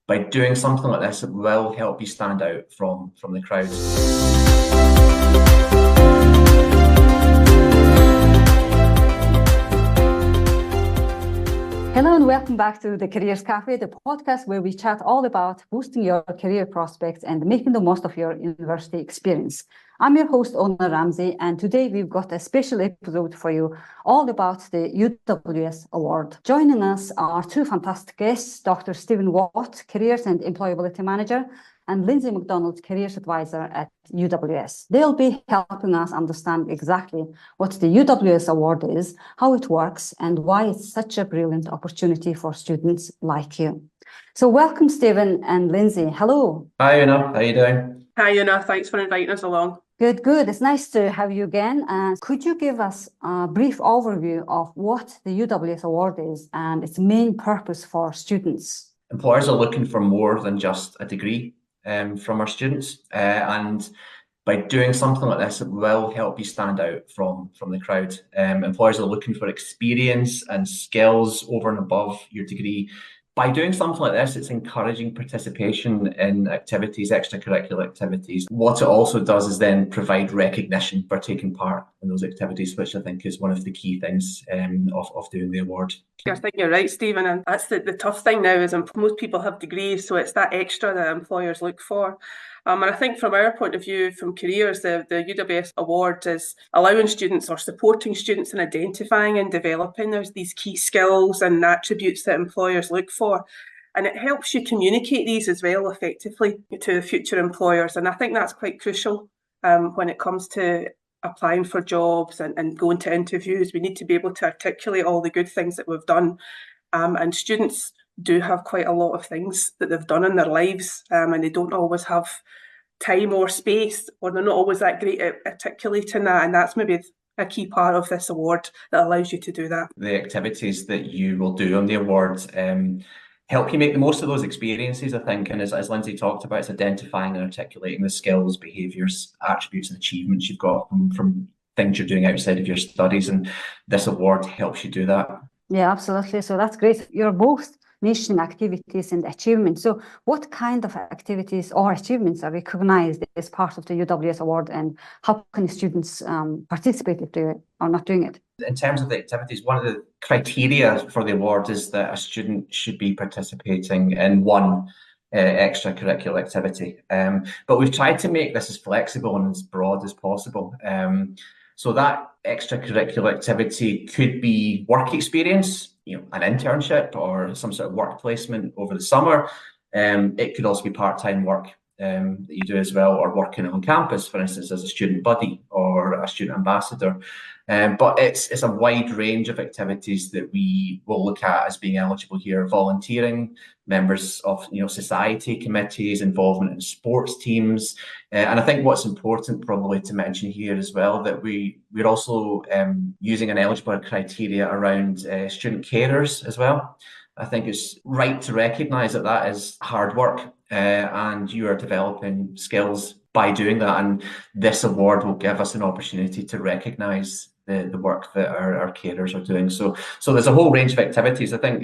By doing something like this, it will help you stand out from the crowd. Hello and welcome back to the Careers Cafe, the podcast where we chat all about boosting your career prospects and making the most of your university experience. I'm your host, Ramsay, and today we've got a special episode for you all about the UWS Award. Joining us are two fantastic guests, Dr. Stephen Watt, Careers and Employability Manager, and Lindsay McDonald, Careers Advisor at UWS. They'll be helping us understand exactly what the UWS Award is, how it works, and why it's such a brilliant opportunity for students like you. So welcome, Stephen and Lindsay. Hello. Hi, Una. How are you doing? Hi, Una. Thanks for inviting us along. Good, good. It's nice to have you again. Could you give us a brief overview of what the UWS Award is and its main purpose for students? Employers are looking for more than just a degree from our students, and by doing something like this, it will help you stand out from the crowd. Employers are looking for experience and skills over and above your degree. By doing something like this, it's encouraging participation in activities, extracurricular activities. What it also does is then provide recognition for taking part in those activities, which I think is one of the key things of doing the award. I think you're right, Stephen, and that's the tough thing now is most people have degrees, so it's that extra that employers look for. And I think from our point of view, from careers, the UWS Award is allowing students or supporting students in identifying and developing these key skills and attributes that employers look for. And it helps you communicate these as well effectively to future employers. And I think that's quite crucial when it comes to applying for jobs and going to interviews. We need to be able to articulate all the good things that we've done. And students do have quite a lot of things that they've done in their lives, and they don't always have time or space, or they're not always that great at articulating that, and that's maybe a key part of this award that allows you to do that. The activities that you will do on the award help you make the most of those experiences, I think, and as Lindsay talked about, it's identifying and articulating the skills, behaviours, attributes and achievements you've got from things you're doing outside of your studies, and this award helps you do that. Yeah, absolutely. So that's great. You're both mentioning activities and achievements. So what kind of activities or achievements are recognized as part of the UWS Award, and how can students participate if they are not doing it? In terms of the activities, one of the criteria for the award is that a student should be participating in one extracurricular activity. But we've tried to make this as flexible and as broad as possible. So that extracurricular activity could be work experience, an internship or some sort of work placement over the summer. It could also be part-time work that you do as well, or working on campus, for instance, as a student buddy or a student ambassador. But it's a wide range of activities that we will look at as being eligible here. Volunteering, members of society committees, involvement in sports teams, and I think what's important probably to mention here as well, that we're also using an eligible criteria around student carers as well. I think it's right to recognise that is hard work, and you are developing skills by doing that, and this award will give us an opportunity to recognise the work that our carers are doing. So there's a whole range of activities. I think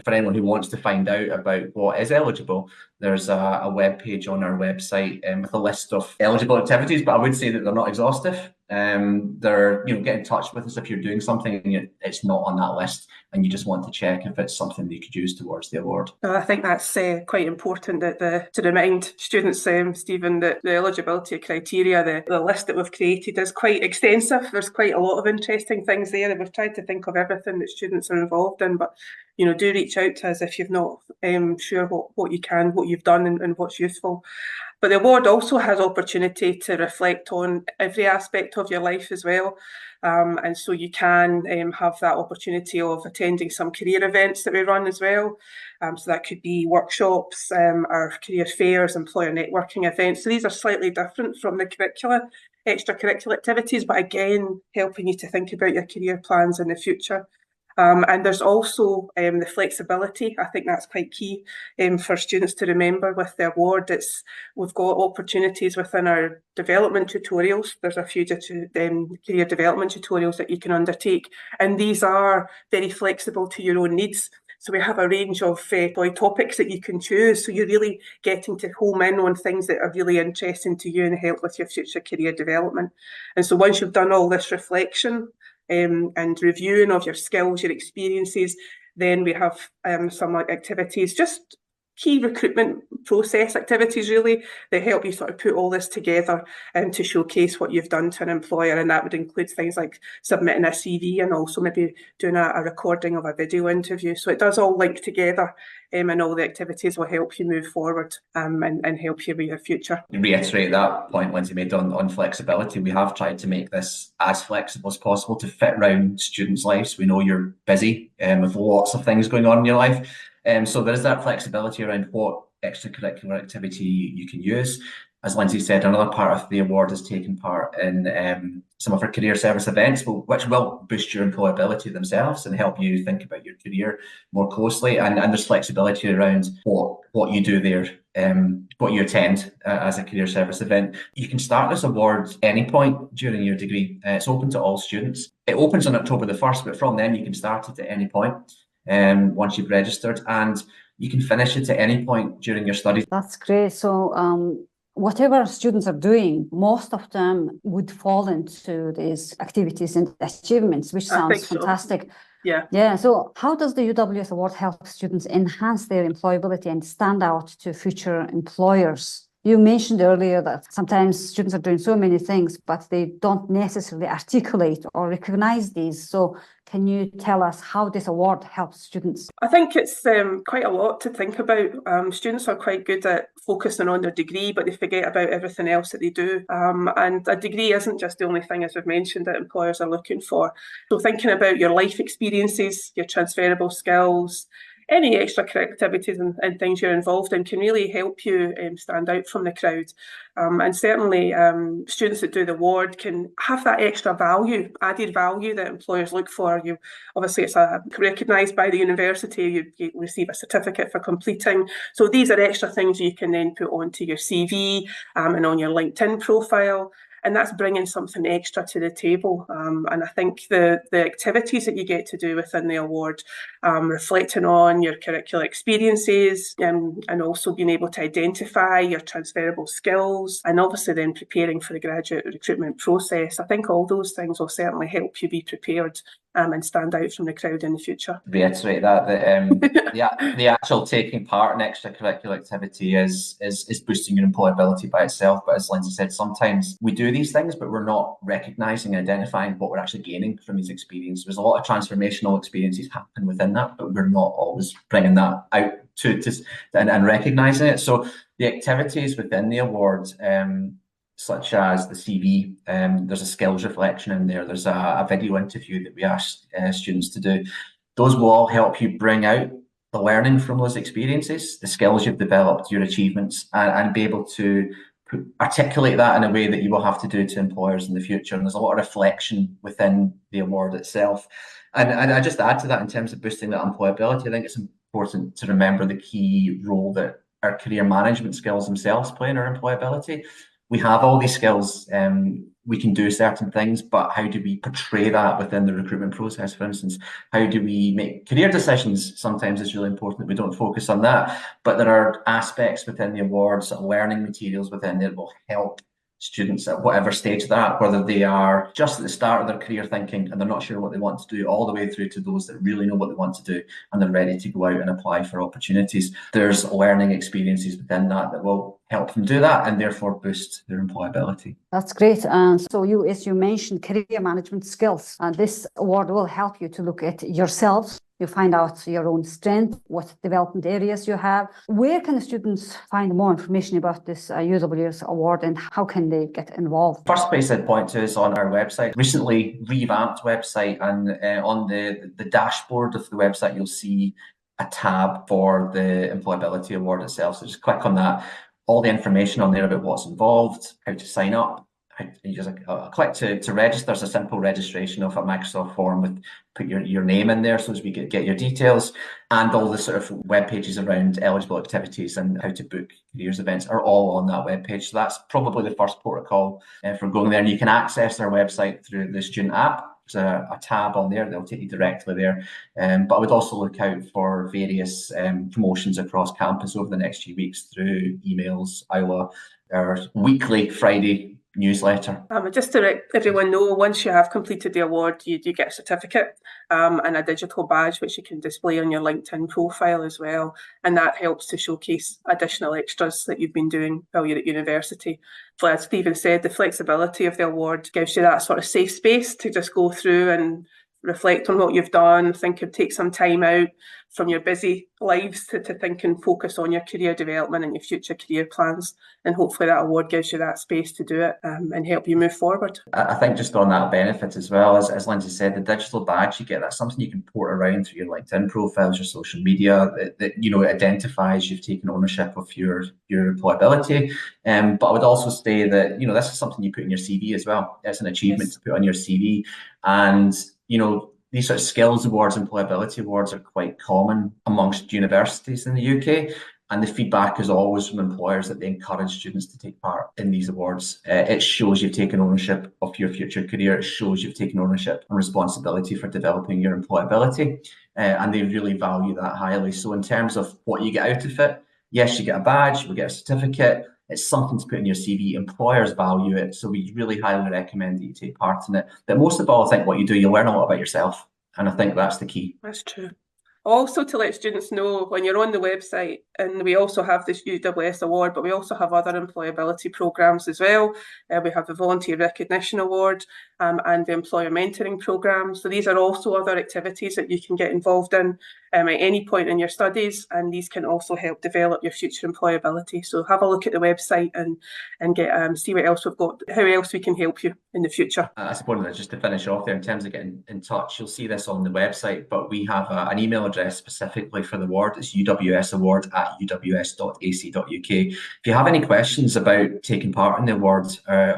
for anyone who wants to find out about what is eligible, there's a web page on our website with a list of eligible activities, but I would say that they're not exhaustive. They're get in touch with us if you're doing something and it's not on that list and you just want to check if it's something that you could use towards the award. I think that's quite important that to remind students, Stephen, that the eligibility criteria, the list that we've created is quite extensive. There's quite a lot of interesting things there, and we've tried to think of everything that students are involved in. But do reach out to us if you've not sure what you've done and what's useful. But the award also has opportunity to reflect on every aspect of your life as well. And so you can have that opportunity of attending some career events that we run as well. So that could be workshops, our career fairs, employer networking events. So these are slightly different from the extracurricular activities, but again, helping you to think about your career plans in the future. And there's also the flexibility. I think that's quite key for students to remember with the award. We've got opportunities within our development tutorials. There's a few career development tutorials that you can undertake, and these are very flexible to your own needs. So we have a range of topics that you can choose. So you're really getting to home in on things that are really interesting to you and help with your future career development. And so once you've done all this reflection and reviewing of your skills, your experiences, then we have some activities, just key recruitment process activities really, that help you sort of put all this together and to showcase what you've done to an employer. And that would include things like submitting a CV and also maybe doing a recording of a video interview. So it does all link together, and all the activities will help you move forward and help you with your future. Reiterate that point Lindsay made on flexibility. We have tried to make this as flexible as possible to fit around students' lives. We know you're busy with lots of things going on in your life. So there is that flexibility around what extracurricular activity you can use. As Lindsay said, another part of the award is taking part in some of our career service events, which will boost your employability themselves and help you think about your career more closely. And there's flexibility around what you do there, what you attend as a career service event. You can start this award any point during your degree. It's open to all students. It opens on October the 1st, but from then you can start it at any point. Once you've registered, and you can finish it at any point during your studies. That's great. So whatever students are doing, most of them would fall into these activities and achievements, which sounds fantastic. So. Yeah. So how does the UWS Award help students enhance their employability and stand out to future employers? You mentioned earlier that sometimes students are doing so many things, but they don't necessarily articulate or recognize these. So can you tell us how this award helps students? I think it's quite a lot to think about. Students are quite good at focusing on their degree, but they forget about everything else that they do. And a degree isn't just the only thing, as we've mentioned, that employers are looking for. So thinking about your life experiences, your transferable skills, any extracurricular activities and things you're involved in can really help you stand out from the crowd. And certainly students that do the award can have that extra value, added value that employers look for. Obviously it's recognised by the university, you receive a certificate for completing. So these are extra things you can then put onto your CV and on your LinkedIn profile. And that's bringing something extra to the table. And I think the activities that you get to do within the award, reflecting on your curricular experiences and also being able to identify your transferable skills, and obviously then preparing for the graduate recruitment process. I think all those things will certainly help you be prepared and stand out from the crowd in the future. Reiterate that the actual taking part in extracurricular activity is boosting your employability by itself. But as Lindsay said, sometimes we do these things, but we're not recognising and identifying what we're actually gaining from these experiences. There's a lot of transformational experiences happen within that, but we're not always bringing that out and recognising it. So the activities within the award, such as the CV, there's a skills reflection in there, there's a video interview that we asked students to do. Those will all help you bring out the learning from those experiences, the skills you've developed, your achievements, and be able to articulate that in a way that you will have to do to employers in the future. And there's a lot of reflection within the award itself. And I just add to that, in terms of boosting that employability, I think it's important to remember the key role that our career management skills themselves play in our employability. We have all these skills, we can do certain things, but how do we portray that within the recruitment process, for instance? How do we make career decisions? Sometimes it's really important that we don't focus on that, but there are aspects within the awards, learning materials within there that will help students at whatever stage they're at, whether they are just at the start of their career thinking and they're not sure what they want to do, all the way through to those that really know what they want to do and they're ready to go out and apply for opportunities. There's learning experiences within that will help them do that and therefore boost their employability. That's great. So as you mentioned, career management skills. This award will help you to look at yourself. You find out your own strength, what development areas you have. Where can the students find more information about this UWS Award and how can they get involved? First place I'd point to is on our website. Recently revamped website, and on the dashboard of the website, you'll see a tab for the Employability Award itself. So just click on that. All the information on there about what's involved, how to sign up. You just click to register. There's a simple registration of a Microsoft form with put your name in there so as we get your details, and all the sort of web pages around eligible activities and how to book careers events are all on that web page. So that's probably the first port of call for going there. And you can access our website through the student app. There's a tab on there that'll take you directly there. But I would also look out for various promotions across campus over the next few weeks through emails, our weekly Friday newsletter. Just to let everyone know, once you have completed the award, you do get a certificate and a digital badge which you can display on your LinkedIn profile as well, and that helps to showcase additional extras that you've been doing while you're at university. So as Stephen said, the flexibility of the award gives you that sort of safe space to just go through and reflect on what you've done, take some time out from your busy lives to think and focus on your career development and your future career plans. And hopefully that award gives you that space to do it and help you move forward. I think just on that benefit as well, as Lindsay said, the digital badge you get, that's something you can port around through your LinkedIn profiles, your social media, that it identifies you've taken ownership of your employability. But I would also say that, this is something you put in your CV as well. It's an achievement to put on your CV. And these sort of skills awards, employability awards are quite common amongst universities in the UK. And the feedback is always from employers that they encourage students to take part in these awards. It shows you've taken ownership of your future career. It shows you've taken ownership and responsibility for developing your employability. And they really value that highly. So in terms of what you get out of it, yes, you get a badge, you get a certificate. It's something to put in your CV. Employers value it. So we really highly recommend that you take part in it. But most of all, I think what you do, you learn a lot about yourself. And I think that's the key. That's true. Also, to let students know, when you're on the website, and we also have this UWS Award, but we also have other employability programmes as well. We have the Volunteer Recognition Award and the Employer Mentoring Programme. So these are also other activities that you can get involved in at any point in your studies, and these can also help develop your future employability. So have a look at the website and get see what else we've got, how else we can help you in the future. I suppose that just to finish off there, in terms of getting in touch, you'll see this on the website, but we have an email address specifically for the award. It's uwsaward@uws.ac.uk. If you have any questions about taking part in the award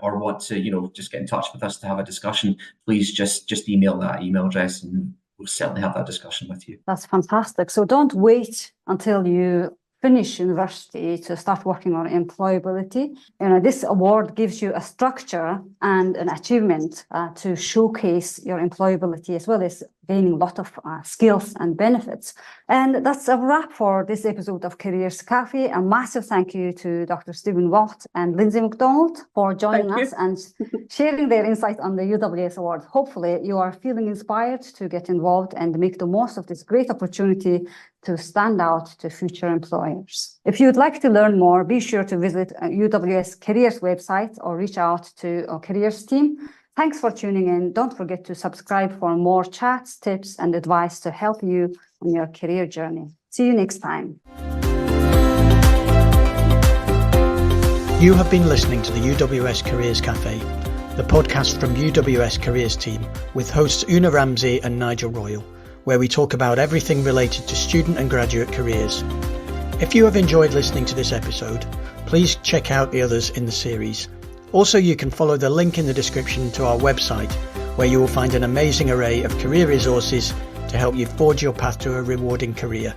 or want to, just get in touch with us to have a discussion, please just email that email address and we'll certainly have that discussion with you. That's fantastic. So don't wait until you finish university to start working on employability. This award gives you a structure and an achievement to showcase your employability, as well as gaining a lot of skills and benefits. And that's a wrap for this episode of Careers Cafe. A massive thank you to Dr. Stephen Watt and Lindsay McDonald for joining us and sharing their insight on the UWS Award. Hopefully you are feeling inspired to get involved and make the most of this great opportunity to stand out to future employers. If you'd like to learn more, be sure to visit UWS Careers website or reach out to our careers team. Thanks for tuning in. Don't forget to subscribe for more chats, tips, and advice to help you on your career journey. See you next time. You have been listening to the UWS Careers Cafe, the podcast from UWS Careers team with hosts Una Ramsay and Nigel Royal, where we talk about everything related to student and graduate careers. If you have enjoyed listening to this episode, please check out the others in the series. Also, you can follow the link in the description to our website, where you will find an amazing array of career resources to help you forge your path to a rewarding career.